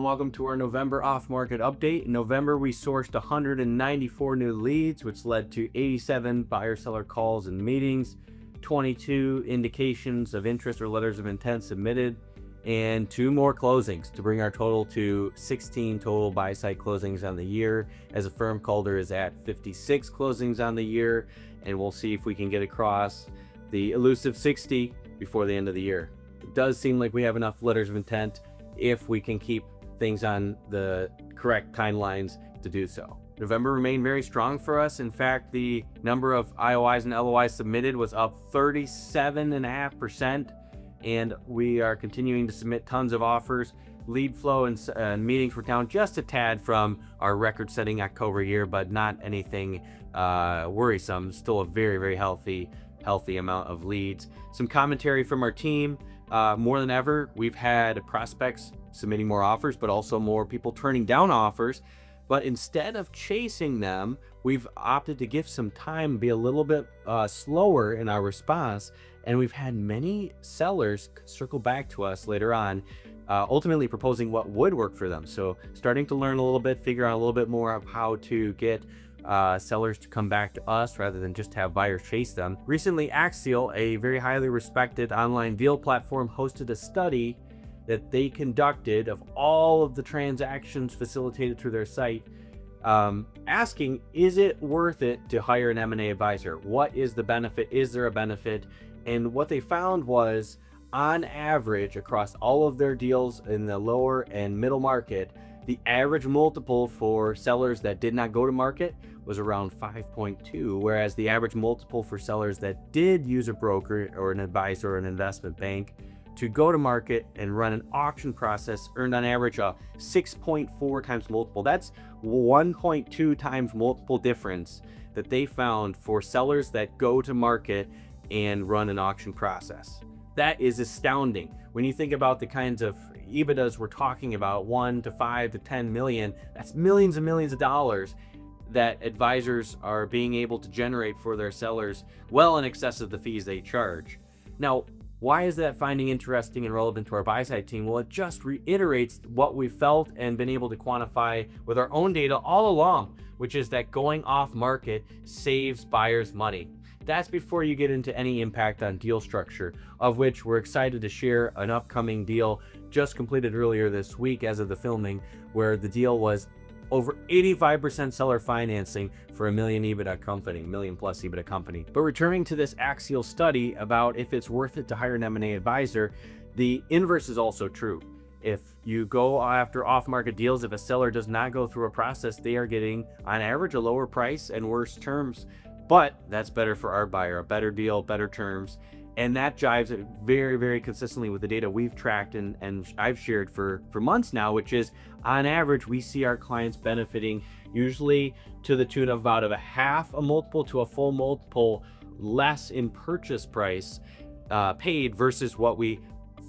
welcome to our November off-market update. In November, we sourced 194 new leads, which led to 87 buyer-seller calls and meetings, 22 indications of interest or letters of intent submitted, and 2 more closings to bring our total to 16 total buy-side closings on the year. As a firm, Calder is at 56 closings on the year, and we'll see if we can get across the elusive 60 before the end of the year. It does seem like we have enough letters of intent if we can keep things on the correct timelines to do so. November remained very strong for us. In fact, the number of IOIs and LOIs submitted was up 37.5%, and we are continuing to submit tons of offers. Lead flow and meetings were down just a tad from our record-setting October year, but not anything worrisome. Still a very, very healthy amount of leads. Some commentary from our team. More than ever, we've had prospects submitting more offers, but also more people turning down offers. But instead of chasing them, we've opted to give some time, be a little bit slower in our response. And we've had many sellers circle back to us later on, ultimately proposing what would work for them. So starting to learn a little bit, figure out a little bit more of how to get sellers to come back to us rather than just have buyers chase them. Recently, Axial, a very highly respected online deal platform, hosted a study that they conducted of all of the transactions facilitated through their site, asking, is it worth it to hire an M&A advisor? What is the benefit? Is there a benefit? And what they found was, on average, across all of their deals in the lower and middle market, the average multiple for sellers that did not go to market was around 5.2, whereas the average multiple for sellers that did use a broker or an advisor or an investment bank to go to market and run an auction process earned on average a 6.4 times multiple. That's 1.2 times multiple difference that they found for sellers that go to market and run an auction process. That is astounding. When you think about the kinds of EBITDAs we're talking about, 1 to 5 to 10 million, that's millions and millions of dollars that advisors are being able to generate for their sellers, well in excess of the fees they charge. Now, why is that finding interesting and relevant to our buy-side team? Well, it just reiterates what we felt and been able to quantify with our own data all along, which is that going off market saves buyers money. That's before you get into any impact on deal structure, of which we're excited to share an upcoming deal just completed earlier this week as of the filming, where the deal was over 85% seller financing for $1 million EBITDA company, $1 million plus EBITDA company. But returning to this Axial study about if it's worth it to hire an M&A advisor, the inverse is also true. If you go after off-market deals, if a seller does not go through a process, they are getting on average a lower price and worse terms. But that's better for our buyer, a better deal, better terms. And that jives it very, very consistently with the data we've tracked and I've shared for months now, which is on average, we see our clients benefiting usually to the tune of about a half a multiple to a full multiple less in purchase price paid versus what we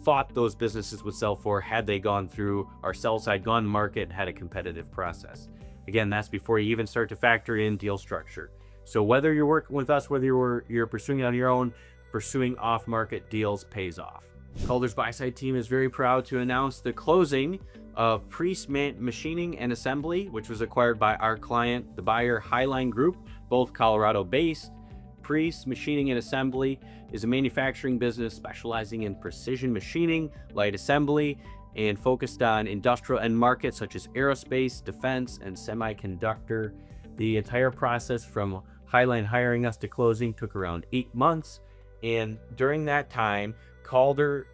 thought those businesses would sell for had they gone through our sell side, gone to market, and had a competitive process. Again, that's before you even start to factor in deal structure. So whether you're working with us, whether you're pursuing it on your own, pursuing off-market deals pays off. Calder's buy-side team is very proud to announce the closing of Priest Machining and Assembly, which was acquired by our client, the buyer Highline Group, both Colorado-based. Priest Machining and Assembly is a manufacturing business specializing in precision machining, light assembly, and focused on industrial end markets such as aerospace, defense, and semiconductor. The entire process from Highline hiring us to closing took around 8 months. And during that time, Calder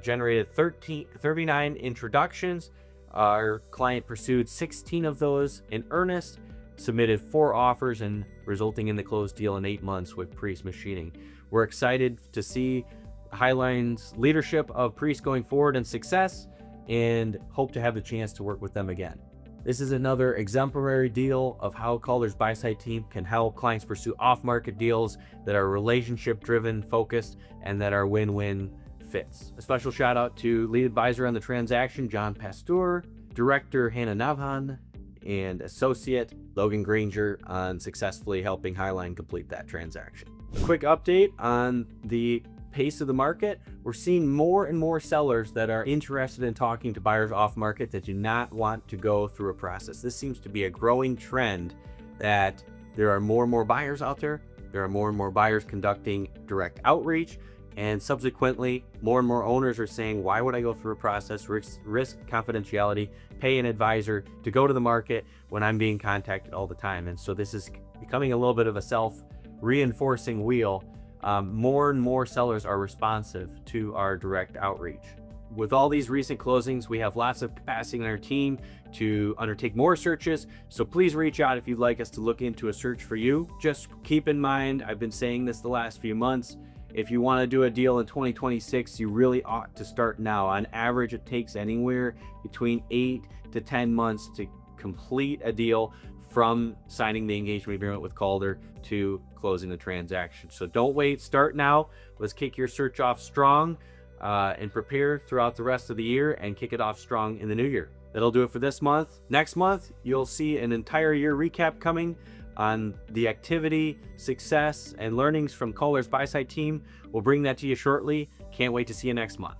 generated 39 introductions. Our client pursued 16 of those in earnest, submitted 4 offers, and resulting in the closed deal in 8 months with Priest Machining. We're excited to see Highline's leadership of Priest going forward and success, and hope to have the chance to work with them again. This is another exemplary deal of how Calder's buy-side team can help clients pursue off-market deals that are relationship-driven, focused, and that are win-win fits. A special shout out to lead advisor on the transaction, John Pasteur, director Hannah Navhan, and associate Logan Granger on successfully helping Highline complete that transaction. A quick update on the pace of the market, we're seeing more and more sellers that are interested in talking to buyers off market that do not want to go through a process. This seems to be a growing trend that there are more and more buyers out there. There are more and more buyers conducting direct outreach, and subsequently, more and more owners are saying, why would I go through a process, risk confidentiality, pay an advisor to go to the market when I'm being contacted all the time? And so this is becoming a little bit of a self-reinforcing wheel. More and more sellers are responsive to our direct outreach. With all these recent closings, we have lots of capacity in our team to undertake more searches. So please reach out if you'd like us to look into a search for you. Just keep in mind, I've been saying this the last few months, if you want to do a deal in 2026, you really ought to start now. On average, it takes anywhere between 8 to 10 months to complete a deal from signing the engagement agreement with Calder to closing the transaction. So don't wait, start now. Let's kick your search off strong and prepare throughout the rest of the year and kick it off strong in the new year. That'll do it for this month. Next month, you'll see an entire year recap coming on the activity, success, and learnings from Calder's buy-side team. We'll bring that to you shortly. Can't wait to see you next month.